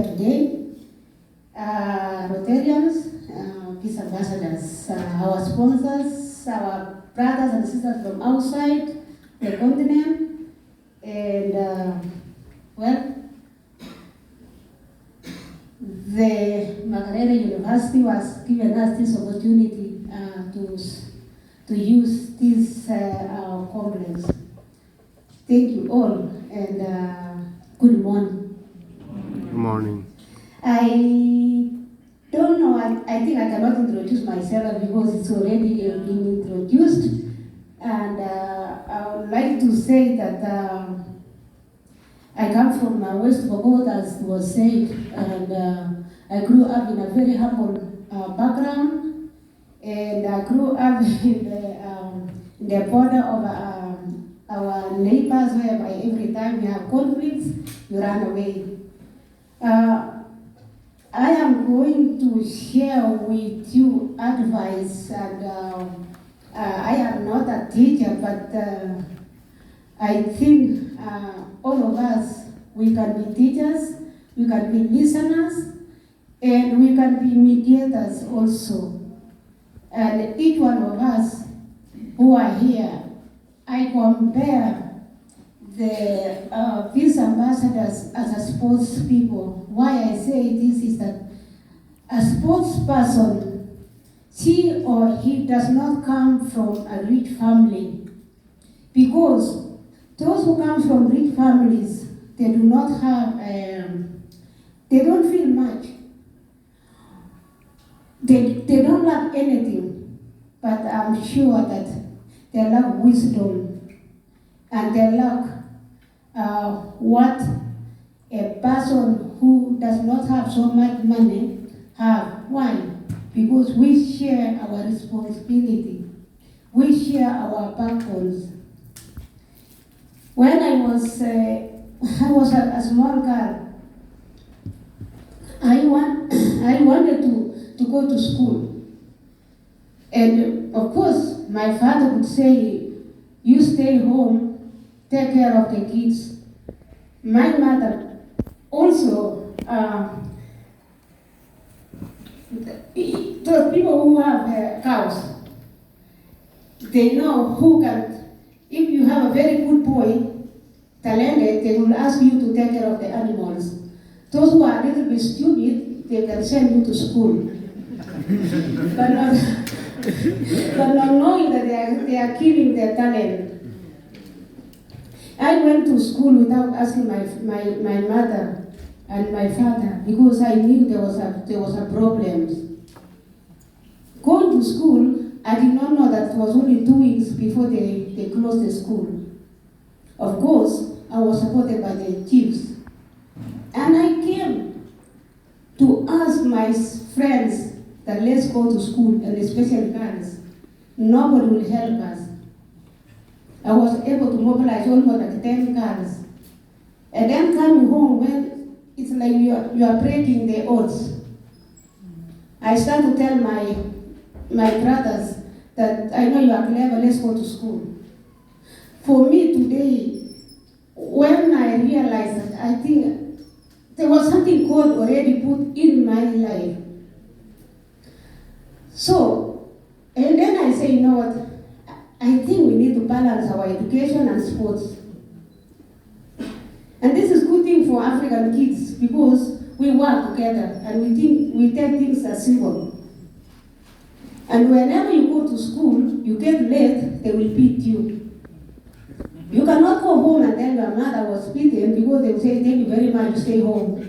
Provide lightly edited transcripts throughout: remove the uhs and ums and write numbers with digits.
here today. Rotarians, peace ambassadors, our sponsors, our brothers and sisters from outside the continent, and the Makerere University was given us this opportunity to use this complex. Thank you all, and good morning. Good morning. I don't know, I think I cannot introduce myself because it's already been introduced. And I would like to say that I come from West Pokot, as was said, and I grew up in a very humble background, and I grew up in the border of our neighbors, whereby every time we have conflicts, we run away. I am going to share with you advice, and I am not a teacher, but I think all of us, we can be teachers, we can be listeners, and we can be mediators also. And each one of us who are here, I compare these ambassadors as a sports people. Why I say this is that a sports person, she or he does not come from a rich family, because those who come from rich families, they do not have, they don't feel much. They don't lack anything, but I'm sure that they lack wisdom, and they lack what a person who does not have so much money have. Why? Because we share our responsibility. We share our backbones. When I was a small girl, I wanted to go to school. And of course, my father would say, you stay home, take care of the kids. My mother also, those people who have cows, they know who can, if you have a very good boy, talented, they will ask you to take care of the animals. Those who are a little bit stupid, they can send you to school. but not knowing that they are killing their talent. I went to school without asking my mother and my father, because I knew there was a problem. Going to school, I did not know that it was only 2 weeks before they closed the school. Of course, I was supported by the chiefs. And I came to ask my friends that let's go to school, and especially girls. Nobody will help us. I was able to mobilize almost like 10 girls. And then coming home, when it's like you are breaking the odds, I start to tell my brothers that I know you are clever, let's go to school. For me today, when I realized that, I think there was something God already put in my life. So, and then I say, you know what, I think we need to balance our education and sports. And this is a good thing for African kids, because we work together and we take things as simple. And whenever you go to school, you get late, they will beat you. You cannot go home and tell your mother was beaten, because they will say, thank you very much, stay home.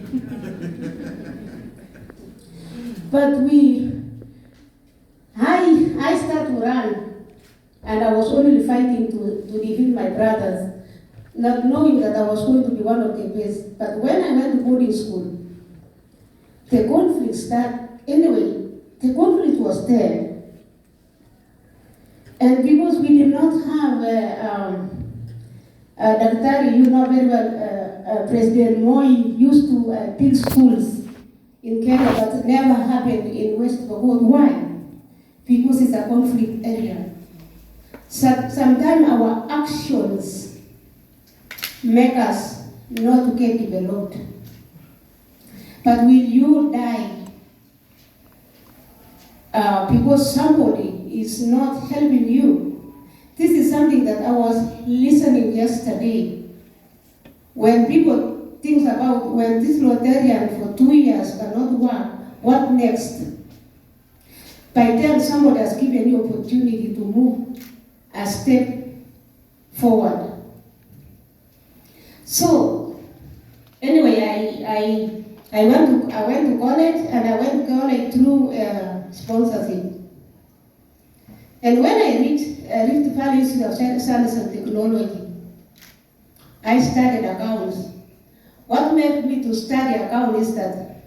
But I started to run, and I was only fighting to defeat my brothers, not knowing that I was going to be one of the best. But when I went to boarding school, the conflict started. Anyway, the conflict was there. And because we did not have Daktari, you know very well, President Moi used to build schools in Kenya, but it never happened in West Pokot. Why? Because it's a conflict area. So, sometimes our actions make us not to get developed. But will you die because somebody is not helping you? This is something that I was listening yesterday. When people think about when this Rotarian for 2 years cannot work, what next? By then somebody has given you opportunity to move a step forward. So anyway, I went to college, and I went to college through sponsorship. And when I reached Rift Valley Institute of Science and Technology, I studied accounts. What made me to study accounts is that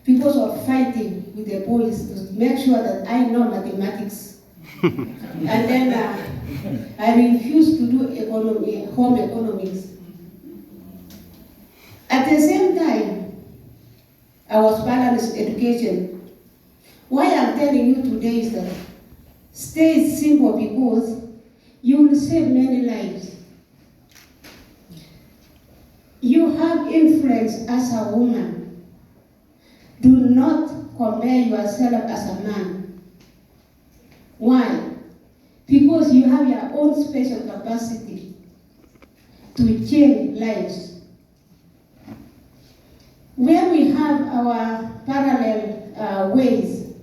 because of fighting with the boys to make sure that I know mathematics. And then I refused to do home economics. At the same time, I was balanced education. Why I'm telling you today is that stay simple because you will save many lives. You have influence as a woman. Do not compare yourself as a man. Why? Because you have your own special capacity to change lives. When we have our parallel ways,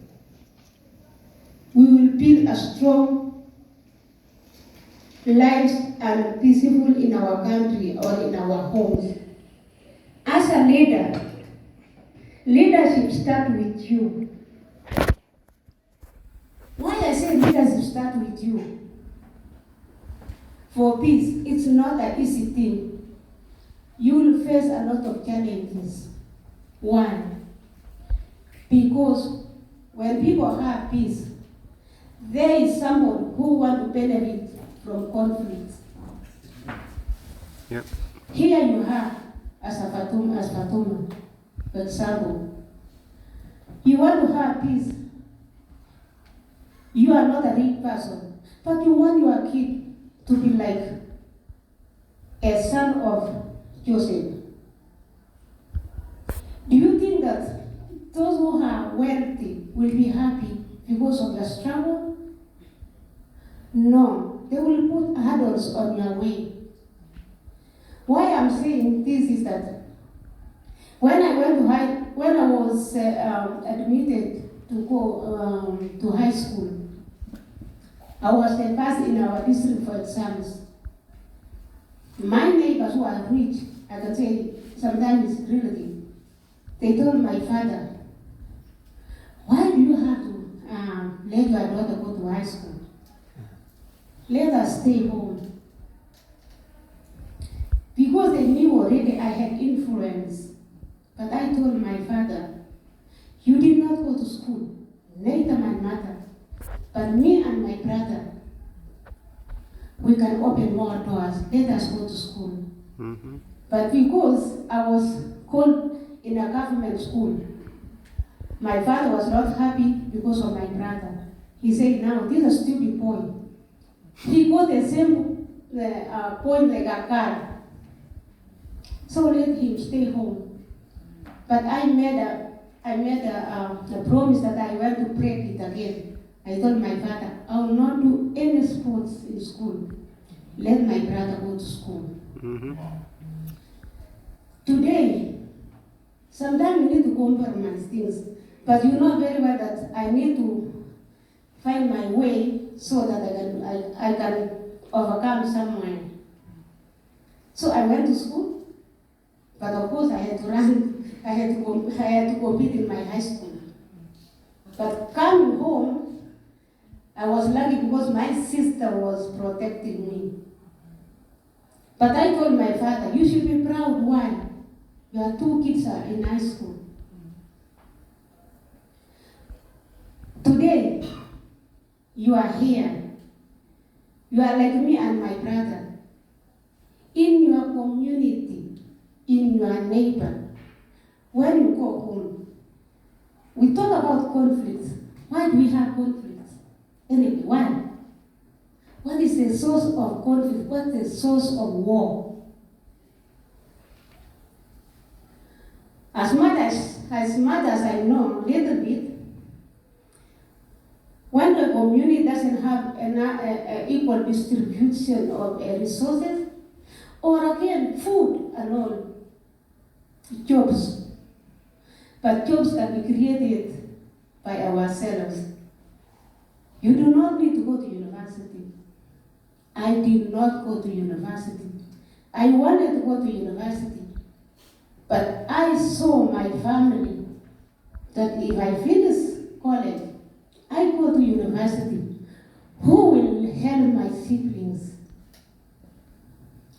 we will build a strong lives and peaceful in our country or in our homes. As a leader, leadership starts with you. Why I say leadership starts with you? For peace, it's not an easy thing. You will face a lot of challenges. Why? Because when people have peace, there is someone who wants to benefit from conflict. Yep. Here you have, as Fatuma, for example, you want to have peace. You are not a rich person, but you want your kid to be like a son of Joseph. Do you think that those who are wealthy will be happy because of the struggle? No, they will put hurdles on your way. Why I'm saying this is that when I was admitted to go to high school, I was the first in our district for exams. My neighbors who are rich, I can say sometimes relative, they told my father, why do you have to let your daughter go to high school? Let her stay home. Because they knew already I had influence. But I told my father, you did not go to school, neither my mother, but me and my brother, we can open more doors, let us go to school. Mm-hmm. But because I was called in a government school, my father was not happy because of my brother. He said, now, this is a stupid boy. He got the same point like a car. So let him stay home. But I made a promise that I want to break it again. I told my father, I will not do any sports in school. Let my brother go to school. Mm-hmm. Today, sometimes we need to compromise things, but you know very well that I need to find my way so that I can overcome somewhere. So I went to school, but of course I had to run. I had to compete in my high school. But coming home, I was lucky because my sister was protecting me. But I told my father, you should be proud. Why? Your 2 kids are in high school. Today, you are here. You are like me and my brother. In your community, in your neighbor, when you go home, we talk about conflicts. Why do we have conflicts? Anyway, why? What is the source of conflict? What is the source of war? As much as as much as I know a little bit, when the community doesn't have an equal distribution of resources, or again, food alone, jobs. But jobs can be created by ourselves. You do not need to go to university. I did not go to university. I wanted to go to university, but I saw my family that if I finish college, I go to university. Who will help my siblings?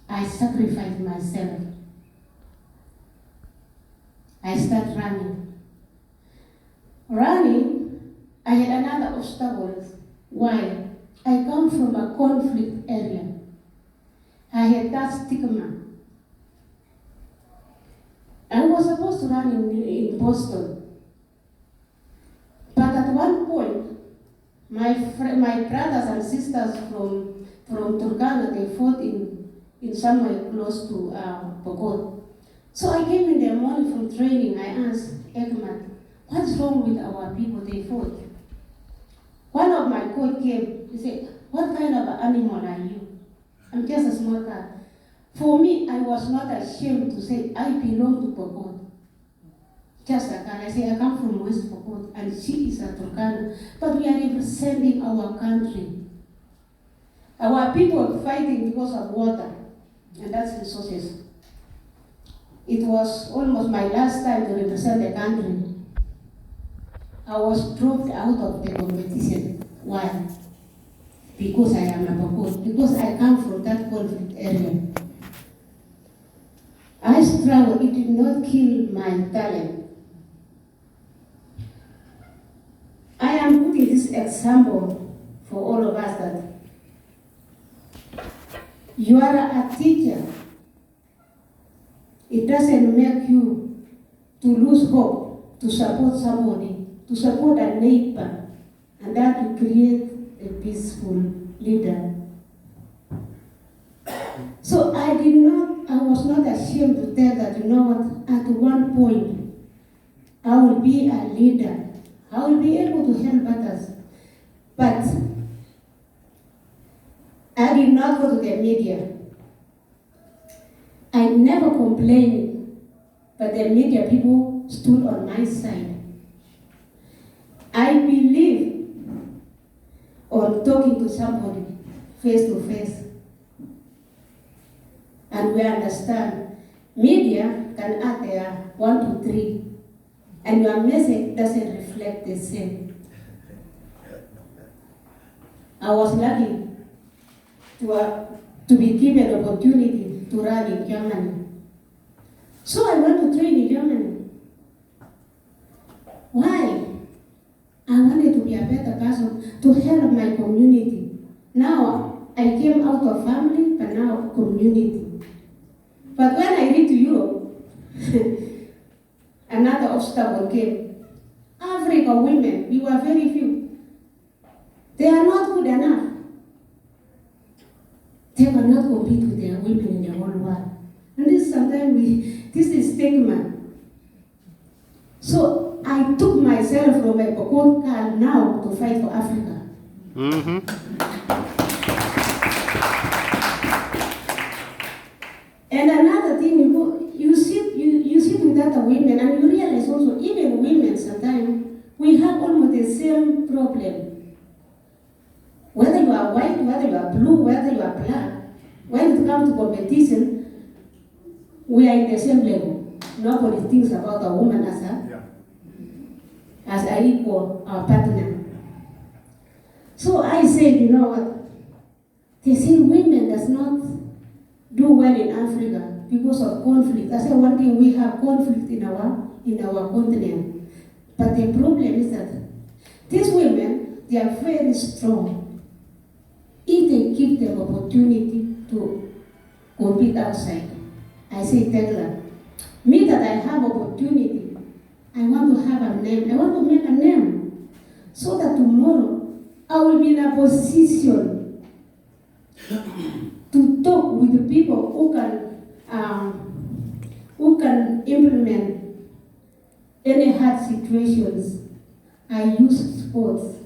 I sacrificed myself. I started running. Running, I had another obstacle. Why? I come from a conflict area. I had that stigma. I was supposed to run in Boston. But at one point, my brothers and sisters from Turkana, they fought in somewhere close to Pokot. So I came in the morning from training. I asked Ekman, what's wrong with our people? They fought. One of my coach came. He said, what kind of animal are you? I'm just a small cat. For me, I was not ashamed to say I belong to Pokot. Just a cat. I say I come from West Pokot, and she is a Turkana. But we are representing our country. Our people are fighting because of water, and that's resources. It was almost my last time to represent the country. I was dropped out of the competition. Why? Because I am a Pokot. Because I come from that conflict area. I struggled. It did not kill my talent. I am putting this example for all of us that you are a teacher. It doesn't make you to lose hope, to support somebody, to support a neighbor, and that to create a peaceful leader. So I was not ashamed to tell that, you know what, at one point, I will be a leader. I will be able to help others. But I did not go to the media. I never complained, but the media people stood on my side. I believe on talking to somebody face to face. And we understand media can add their 1 to 3, and your message doesn't reflect the same. I was lucky to be given opportunity to run in Germany. So I went to train in Germany. Why? I wanted to be a better person, to help my community. Now, I came out of family, but now community. But when I reached Europe, another obstacle came. African women, we were very few. They are not good enough. They cannot compete with the women in the whole world. And this is stigma. So I took myself from a Pokot girl now to fight for Africa. And another thing, you sit with other women, and you realize also, even women sometimes, we have almost the same problem. Whether you are white, whether you are blue, whether you are black, when it comes to competition, we are in the same level. Nobody thinks about a woman as an equal partner. So I said, you know what? They say women does not do well in Africa because of conflict. I said one thing, we have conflict in our continent. But the problem is that these women, they are very strong. If they give them opportunity to compete outside, I say, tell them, me that I have opportunity, I want to have a name, I want to make a name, so that tomorrow I will be in a position to talk with the people who can implement any hard situations, I used sports.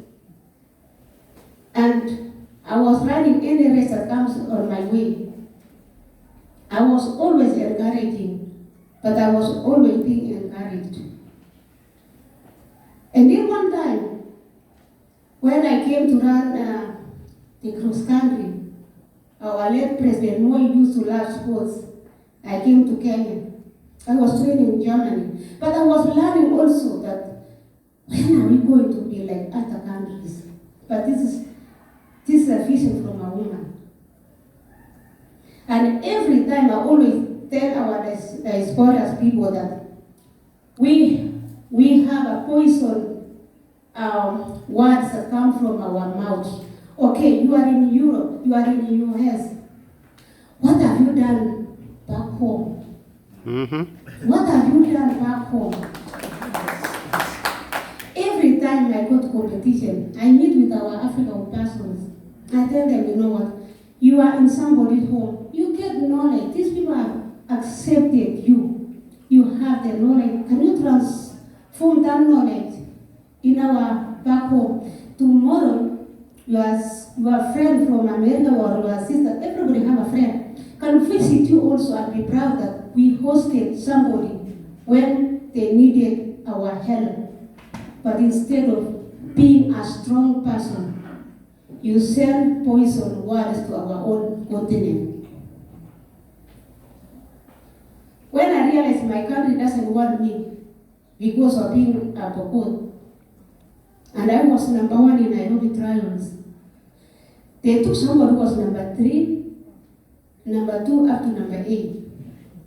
And I was running any race that comes on my way. I was always encouraging, but I was always being encouraged. And then one time, when I came to run the cross country, our late President Moi used to love sports. I came to Kenya. I was training in Germany. But I was learning also that when are we going to be like other countries? But this is a vision from a woman. And every time I always tell our diaspora people that we have a poison words that come from our mouth. Okay, you are in Europe, you are in the US. What have you done back home? Mm-hmm. What have you done back home? Every time I go to competition, I meet with our African persons. I tell them, you know what? You are in somebody's home. You get knowledge. These people have accepted you. You have the knowledge. Can you transform that knowledge in our back home? Tomorrow, your friend from America or your sister, everybody have a friend, can visit you also and be proud that we hosted somebody when they needed our help. But instead of being a strong person, you send poison words to our own continent. When I realized my country doesn't want me because of being a Pokot, and I was number 1 in Nairobi trials, they took somebody who was number 3, number 2 up to number 8.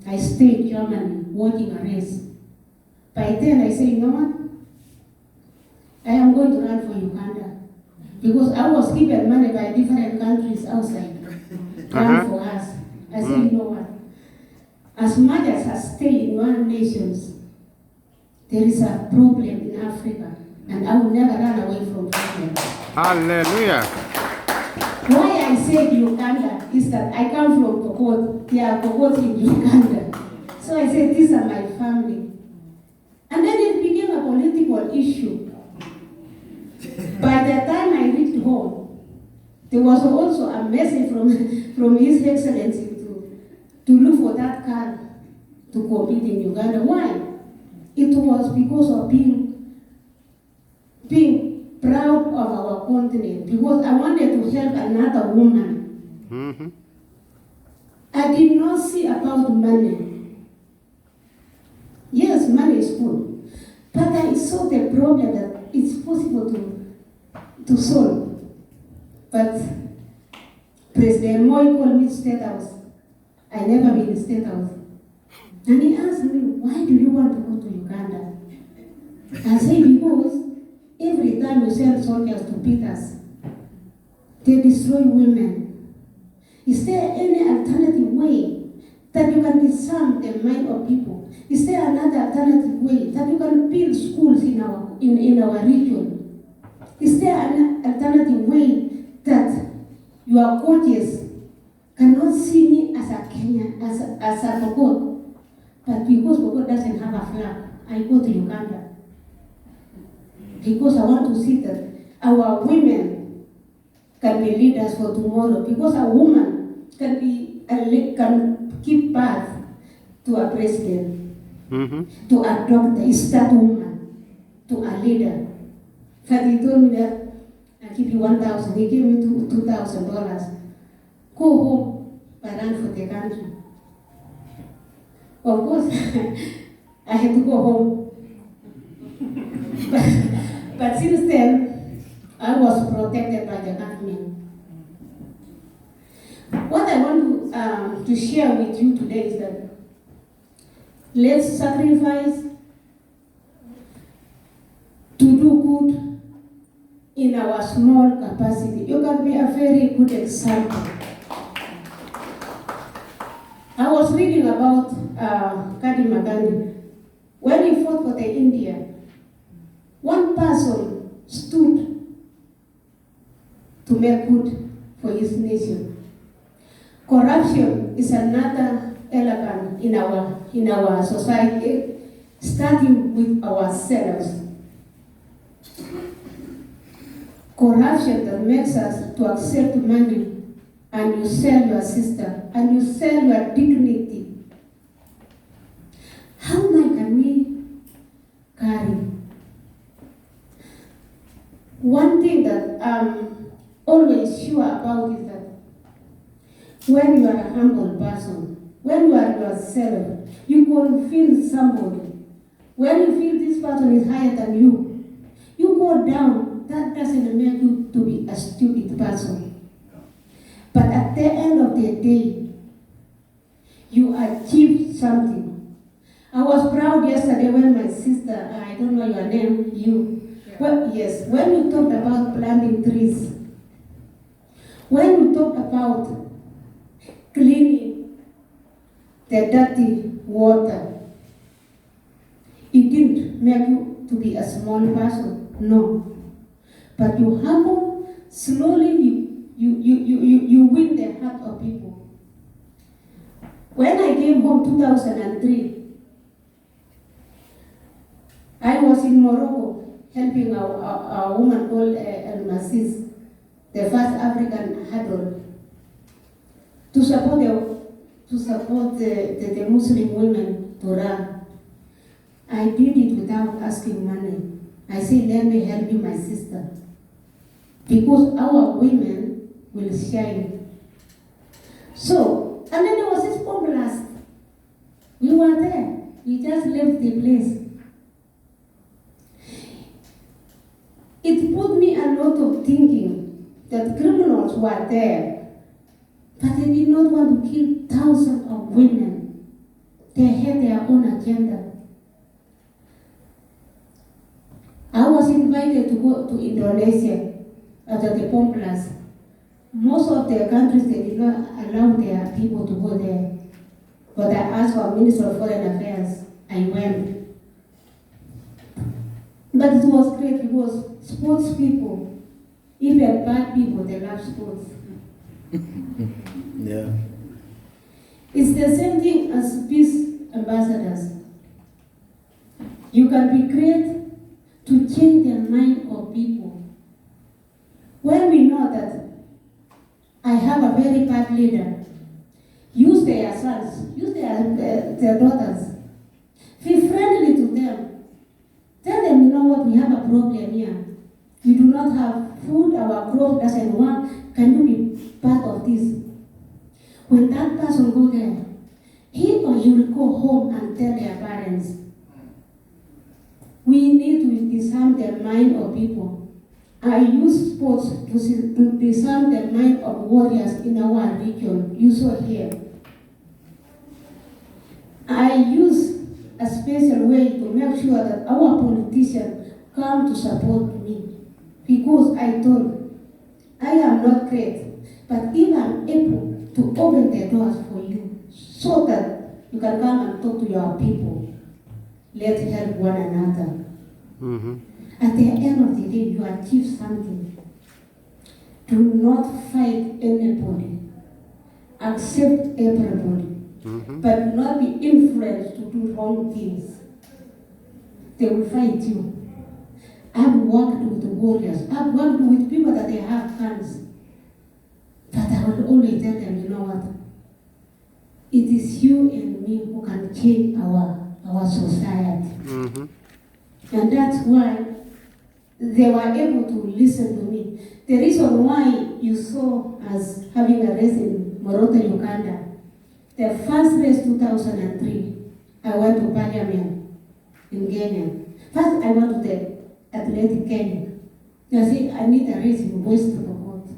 I stayed in Germany watching a race. By then I said, you know what? I am going to run for Uganda. Because I was given money by different countries outside. Run for us. I said, you know what? As much as I stay in one nation, there is a problem in Africa. And I will never run away from problems. Hallelujah. Why I said Uganda is that I come from Pokot. They are Pokot in Uganda. So I said, these are my family. And then it became a political issue. By the time I reached home, there was also a message from His Excellency to look for that car to compete in Uganda. Why? It was because of being proud of our continent, because I wanted to help another woman. Mm-hmm. I did not see about money. Yes, money is good, but I saw the problem that it's possible to solve. But President Moi called me State House. I never been in State House. And he asked me, why do you want to go to Uganda? I said, because every time you send soldiers to beat us, they destroy women. Is there any alternative way that you can disarm the mind of people? Is there another alternative way that you can build schools in our region? Is there an alternative way that your coaches cannot see me as a Kenyan, as a Pokot, but because Pokot doesn't have a flag, I go to Uganda. Because I want to see that our women can be leaders for tomorrow. Because a woman can give birth to a president, to a doctor, is that woman, to a leader. But he told me that I give you $1,000. He gave me $2,000. Go home, but run for the country. Of course, I had to go home. But since then, I was protected by the government. What I want to share with you today is that let's sacrifice to do good in our small capacity. You can be a very good example. I was reading about Mahatma Gandhi. When he fought for the India, one person stood to make good for his nation. Corruption is another element in our society. starting with ourselves. Corruption that makes us to accept money, and you sell your sister, and you sell your dignity. How much can we carry? One thing that I'm always sure about is that when you are a humble person, when you are yourself, you can feel somebody. When you feel this person is higher than you go down. That doesn't make you to be a stupid person. But at the end of the day, you achieved something. I was proud yesterday when my sister, I don't know your name, well, yes, when you talked about planting trees, when you talked about cleaning the dirty water, it didn't make you to be a small person, no. But you humble, slowly you win the heart of people. When I came home 2003, I was in Morocco helping a woman called El Masis, the first African adult, to support the Muslim women to run. I did it without asking money. I said, let me help you, my sister. Because our women will shine. So, and then there was this bomb blast. We were there. We just left the place. It put me a lot of thinking that criminals were there, but they did not want to kill thousands of women. They had their own agenda. I was invited to go to Indonesia after the bomb blast. Most of the countries, they did not allow their people to go there. But I asked our Minister of Foreign Affairs. I went. But it was great because sports people, even bad people, they love sports. Yeah. It's the same thing as peace ambassadors. You can be great to change the mind of people. When we know that I have a very bad leader, use their sons, use their daughters, be friendly to them. Tell them, you know what, we have a problem here. We do not have food, our crop doesn't work. Can you be part of this? When that person go there, he or she will go home and tell their parents. We need to disarm the mind of people. I use sports to disarm the mind of warriors in our region. You saw here. I use a special way to make sure that our politicians come to support me. Because I told, I am not great, but if I'm able to open the doors for you so that you can come and talk to your people, let's help one another. Mm-hmm. At the end of the day, you achieve something. Do not fight anybody. Accept everybody. Mm-hmm. But do not be influenced to do wrong things. They will fight you. I've worked with the warriors. I've worked with people that they have guns. But I will always tell them, you know what? It is you and me who can change our society. Mm-hmm. And that's why they were able to listen to me. The reason why you saw us having a race in Moroto, Uganda, the first race 2003, I went to Parliament in Kenya. First, I went to the Athletic Kenya. I said, I need a race in West Pokot.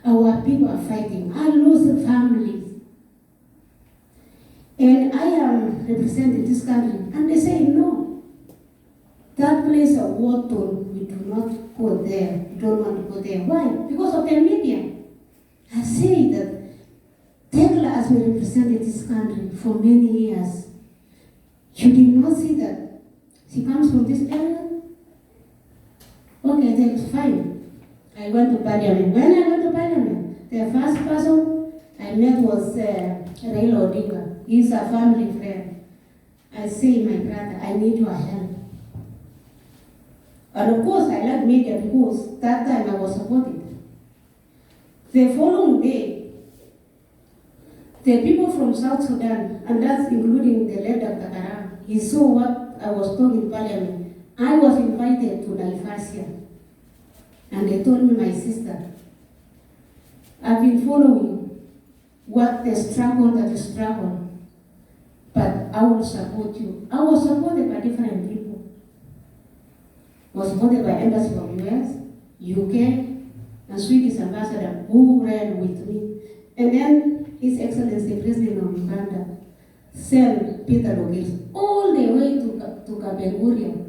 Our people are fighting. I lost families. And I am representing this country. And they say, no. That place of Wharton, we do not go there. We don't want to go there. Why? Because of the media. I say that Tekla has been representing this country for many years. You did not see that. She comes from this area. Okay, that's fine. I went to Parliament. When I went to Parliament, the first person I met was Raila Odinga. He's a family friend. I say, my brother, I need your help. And of course, I like media because that time I was supported. The following day, the people from South Sudan, and that's including the late Dr. Karam, he saw what I was talking in Parliament. I was invited to Naivasha, and they told me, my sister, I've been following what the struggle that you struggle, but I will support you. I was supported by different people. I was supported by Embassy of US, UK, and Swedish ambassador who ran with me. And then His Excellency President of Uganda sent Peter Logis all the way to Kapenguria.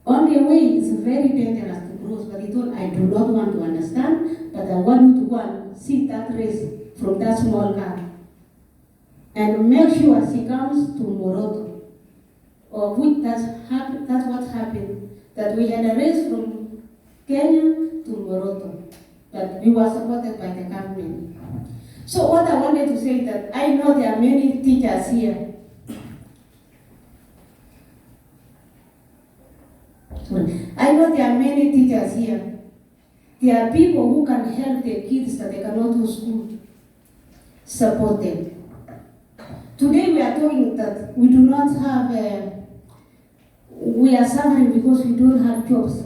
On the way, it's very dangerous to cross, but he told, I do not want to understand, but I want you to go and see that race from that small car. And make sure she comes to Moroto. Of which that's what happened, that we had a race from Kenya to Moroto, but we were supported by the government. So what I wanted to say is that I know there are many teachers here. I know there are many teachers here. There are people who can help their kids that they cannot go to school. Support them. Today we are talking that we do not have, we are suffering because we don't have jobs.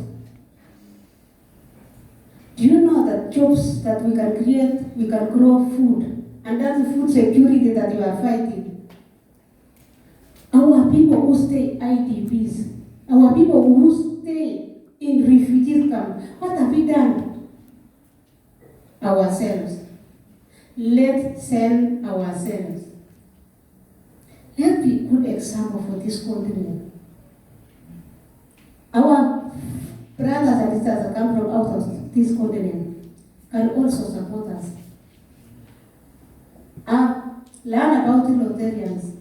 Do you know that jobs that we can create, we can grow food, and that's the food security that we are fighting. Our people who stay IDPs, our people who stay in refugee camp, what have we done? Ourselves. Let's send ourselves. Let's be a good example for this continent. Our brothers and sisters that come from out of this continent can also support us. Learn about the Rotarians.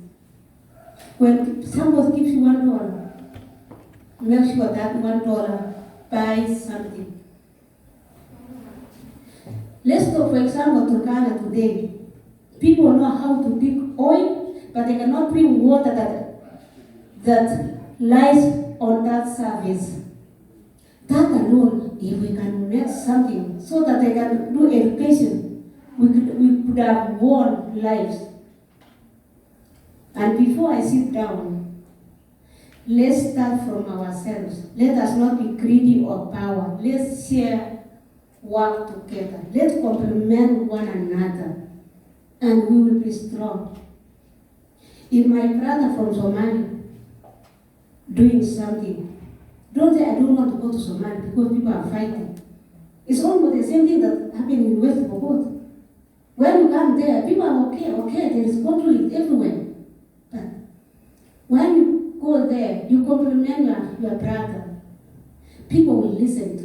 When someone gives you $1, make sure that $1 buys something. Let's go, for example, to Ghana today. People know how to dig oil, but they cannot bring water that lies on that surface. That alone, if we can make something so that they can do education, we could have won lives. And before I sit down, let's start from ourselves. Let us not be greedy of power. Let's share, work together. Let's complement one another, and we will be strong. If my brother from Somalia doing something, don't say I don't want to go to Somalia because people are fighting. It's almost the same thing that happened in West Pokot. When you come there, people are okay, there is conflict everywhere. But when you go there, you compliment your brother. People will listen to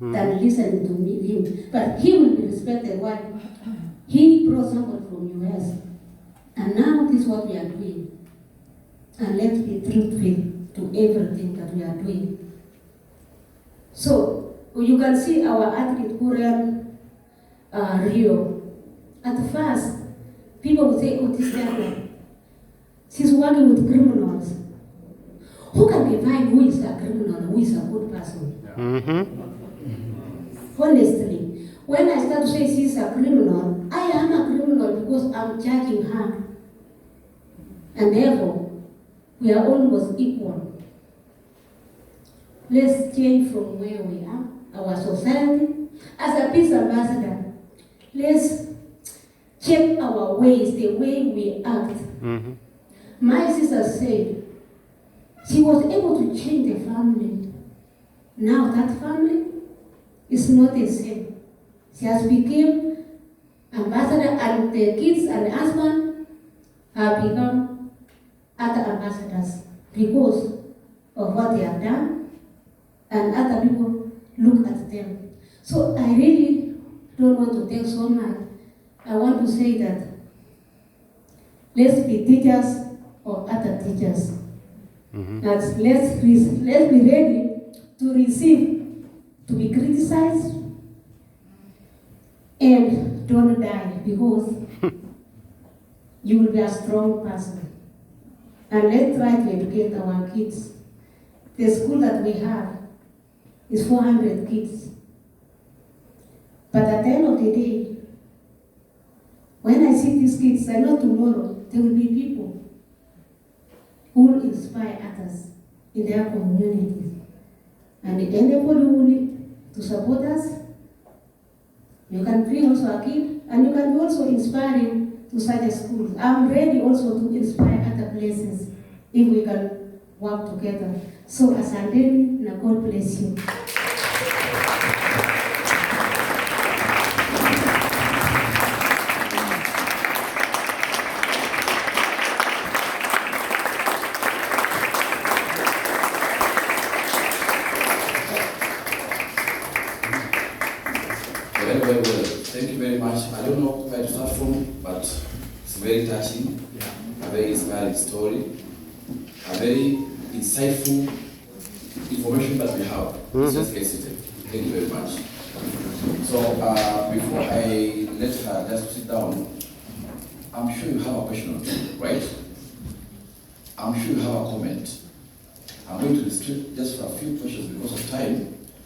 you than listen to him. But he will be respected. Why? He brought someone from US. And now this is what we are doing. And let's be truthful to everything that we are doing. So you can see our athlete who ran Rio. At first, people would say, oh, this girl, she's working with criminals. Who can define who is a criminal and who is a good person? Honestly, when I start to say she's a criminal, I am a criminal because I'm judging her. And therefore, we are almost equal. Let's change from where we are, our society. As a peace ambassador, let's check our ways, the way we act. My sister said she was able to change the family. Now that family is not the same. She has become ambassador, and the kids and the husband have become other ambassadors because of what they have done, and other people look at them. So I really don't want to take so much. I want to say that let's be teachers or other teachers. That let's be ready to receive, to be criticized, and don't die because you will be a strong person. and let's try to educate our kids. The school that we have is 400 kids. But at the end of the day, when I see these kids, I know tomorrow there will be people who will inspire others in their communities. And if anybody who need to support us, you can bring also a kid, and you can be also inspiring to such a school. I'm ready also to inspire other places if we can work together. So asanteni na God bless you. Very, very well. Thank you very much. I don't know where to start from, but it's very touching, a very inspiring story, a very insightful information that we have. It's just get seated. Thank you very much. So before I let her just sit down, I'm sure you have a question or two, right? I'm sure you have a comment. I'm going to restrict just for a few questions because of time.